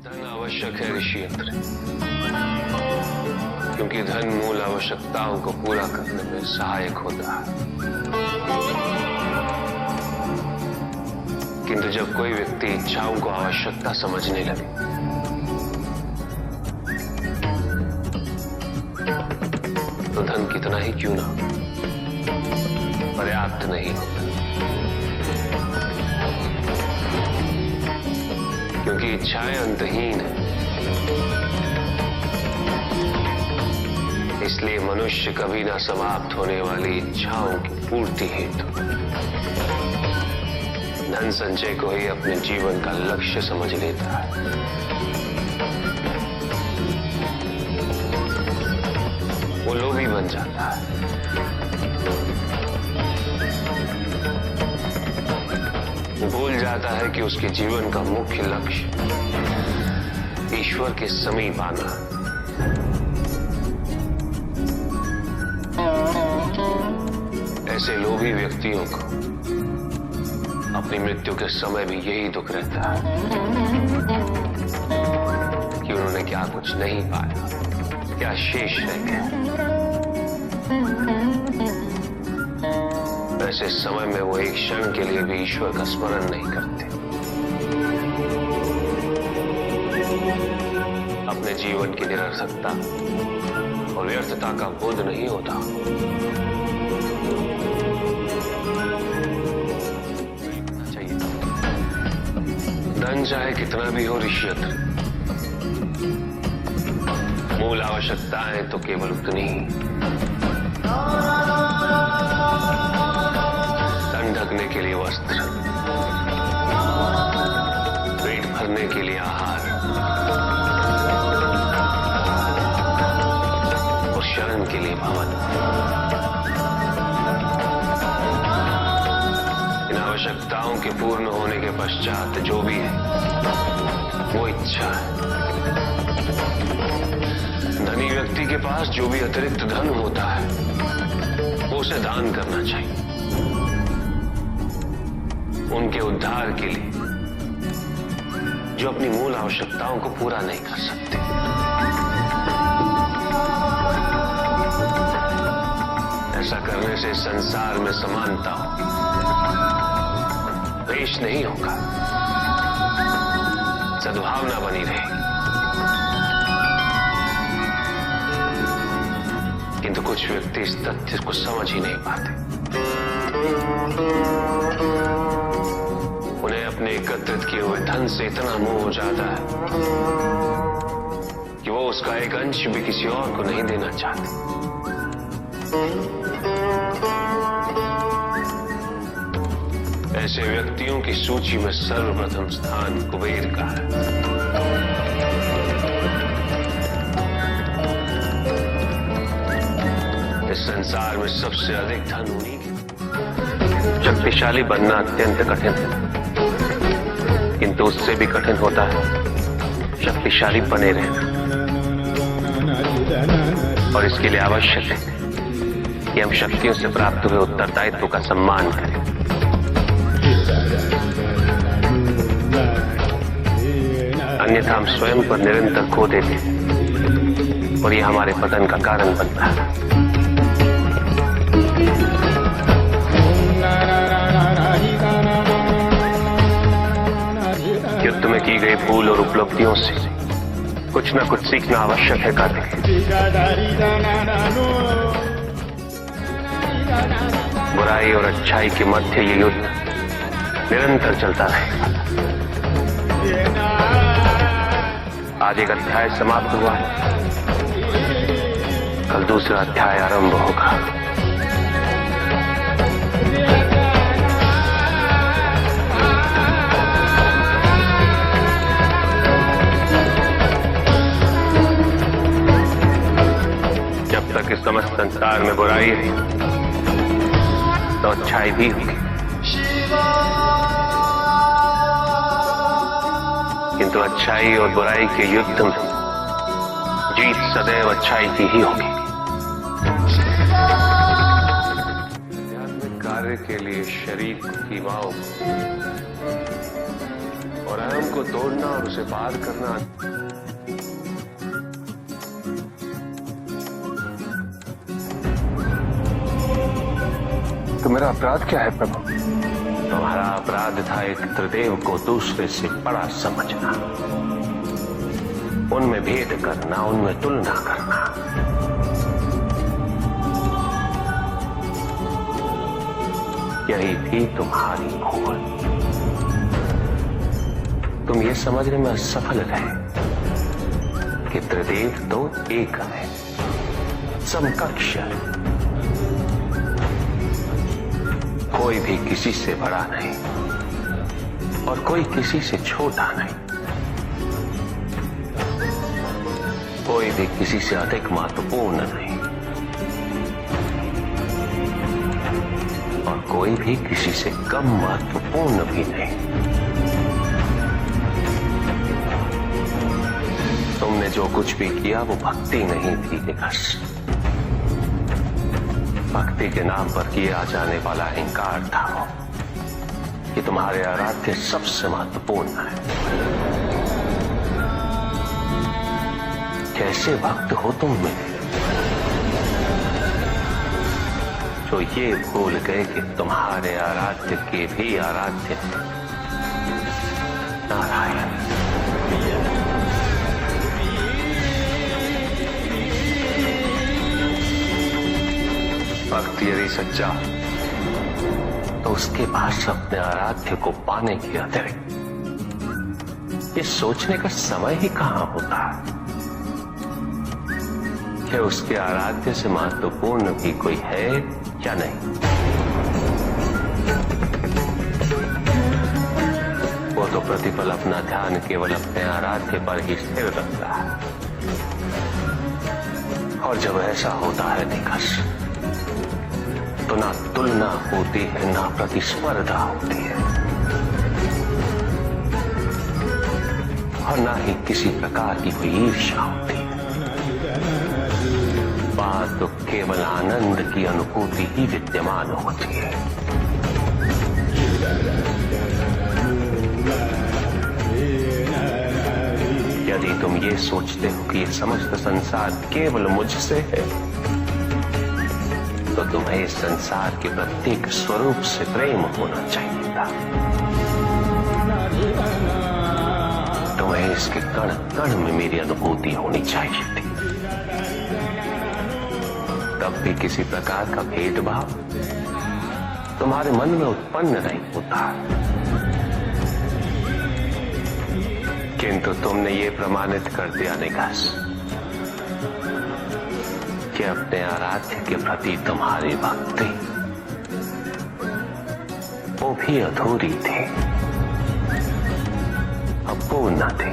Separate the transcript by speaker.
Speaker 1: धन आवश्यक है ऋषियंत्र, क्योंकि धन मूल आवश्यकताओं को पूरा करने में सहायक होता है। किंतु जब कोई व्यक्ति इच्छाओं को आवश्यकता समझने लगे तो धन कितना ही क्यों ना पर्याप्त नहीं होता, क्योंकि इच्छाएं अंतहीन है। इसलिए मनुष्य कभी ना समाप्त होने वाली इच्छाओं की पूर्ति हेतु धन संचय को ही अपने जीवन का लक्ष्य समझ लेता है। वो लोभी बन जाता है। वो भूल जाता है कि उसके जीवन का मुख्य लक्ष्य ईश्वर के समीप आना है। ऐसे लोभी व्यक्तियों को अपनी मृत्यु के समय भी यही दुख रहता है कि उन्होंने क्या कुछ नहीं पाया, क्या शेष रह गया। ऐसे समय में वो एक क्षण के लिए भी ईश्वर का स्मरण नहीं करते। अपने जीवन की निरर्थकता और व्यर्थता का बोध नहीं होता। चाहिए धन चाहे कितना भी हो ऋषियंत्र, मूल आवश्यकताएं तो केवल उतनी ही। तन ढकने के लिए वस्त्र, पेट भरने के लिए आहार और शरण के लिए भवन। इन आवश्यकताओं के पूर्ण होने के पश्चात जो भी है वो इच्छा है। धनी व्यक्ति के पास जो भी अतिरिक्त धन होता है वो उसे दान करना चाहिए, उनके उद्धार के लिए जो अपनी मूल आवश्यकताओं को पूरा नहीं कर सकते। ऐसा करने से संसार में समानता पेश नहीं होगा, सद्भावना बनी रहेगी। किंतु कुछ व्यक्ति इस तथ्य को समझ ही नहीं पाते। उन्हें अपने एकत्रित किए हुए धन से इतना मोह हो जाता है कि वो उसका एक अंश भी किसी और को नहीं देना चाहते। ऐसे व्यक्तियों की सूची में सर्वप्रथम स्थान कुबेर का है। इस संसार में सबसे अधिक धन उन्हीं के। शक्तिशाली बनना अत्यंत कठिन है, किंतु उससे भी कठिन होता है शक्तिशाली बने रहना। और इसके लिए आवश्यक है कि हम शक्तियों से प्राप्त हुए उत्तरदायित्व का सम्मान करें। अन्यथा हम स्वयं पर निरंतर खो देते हैं और ये हमारे पतन का कारण बनता है। युद्ध में की गई भूल और उपलब्धियों से कुछ न कुछ सीखना आवश्यक है कार्तिक। बुराई और अच्छाई के मध्य ये युद्ध निरंतर चलता रहेगा। आज एक अध्याय समाप्त हुआ है, कल दूसरा अध्याय आरंभ होगा। जब तक इस समस्त संसार में बुराई है तो अच्छाई भी होगी, किंतु अच्छाई और बुराई के युद्ध में जीत सदैव अच्छाई की ही होगी। आध्यात्मिक कार्य के लिए शरीर की सीमाओं और अहम को तोड़ना और उसे पार करना
Speaker 2: तो मेरा अपराध क्या है प्रभु?
Speaker 1: तुम्हारा अपराध था एक त्रिदेव को दूसरे से बड़ा समझना, उनमें भेद करना, उनमें तुलना करना। यही थी तुम्हारी भूल। तुम ये समझने में असफल रहे कि त्रिदेव तो एक है, समकक्ष है, कोई भी किसी से बड़ा नहीं और कोई किसी से छोटा नहीं, कोई भी किसी से अधिक महत्वपूर्ण नहीं और कोई भी किसी से कम महत्वपूर्ण भी नहीं। तुमने जो कुछ भी किया वो भक्ति नहीं थी निकस, भक्ति के नाम पर किया जाने वाला अहंकार था वो कि तुम्हारे आराध्य सबसे महत्वपूर्ण है। कैसे भक्त हो तुम मेरे, जो ये भूल गए कि तुम्हारे आराध्य के भी आराध्य नारायण। भक्त यदि सच्चा तो उसके पास अपने आराध्य को पाने के अतिरिक्त ये सोचने का समय ही कहां होता है कि उसके आराध्य से महत्वपूर्ण भी कोई है या नहीं। वो तो प्रतिपल अपना ध्यान केवल अपने आराध्य पर ही स्थिर रखता है, और जब ऐसा होता है निकस तो ना तुलना होती है, ना प्रतिस्पर्धा होती है, और ना ही किसी प्रकार की कोई ईर्ष्या होती है। बात तो केवल आनंद की अनुभूति ही विद्यमान होती है। यदि तुम ये सोचते हो कि ये समस्त संसार केवल मुझसे है, तो तुम्हें इस संसार के प्रत्येक स्वरूप से प्रेम होना चाहिए था। तुम्हें इसके कण कण में मेरी अनुभूति होनी चाहिए थी। तब भी किसी प्रकार का भेदभाव तुम्हारे मन में उत्पन्न नहीं होता, किंतु तुमने ये प्रमाणित कर दिया निकास कि अपने आराध्य के प्रति तुम्हारी भक्ति वो भी अधूरी थी, अपूर्ण थी।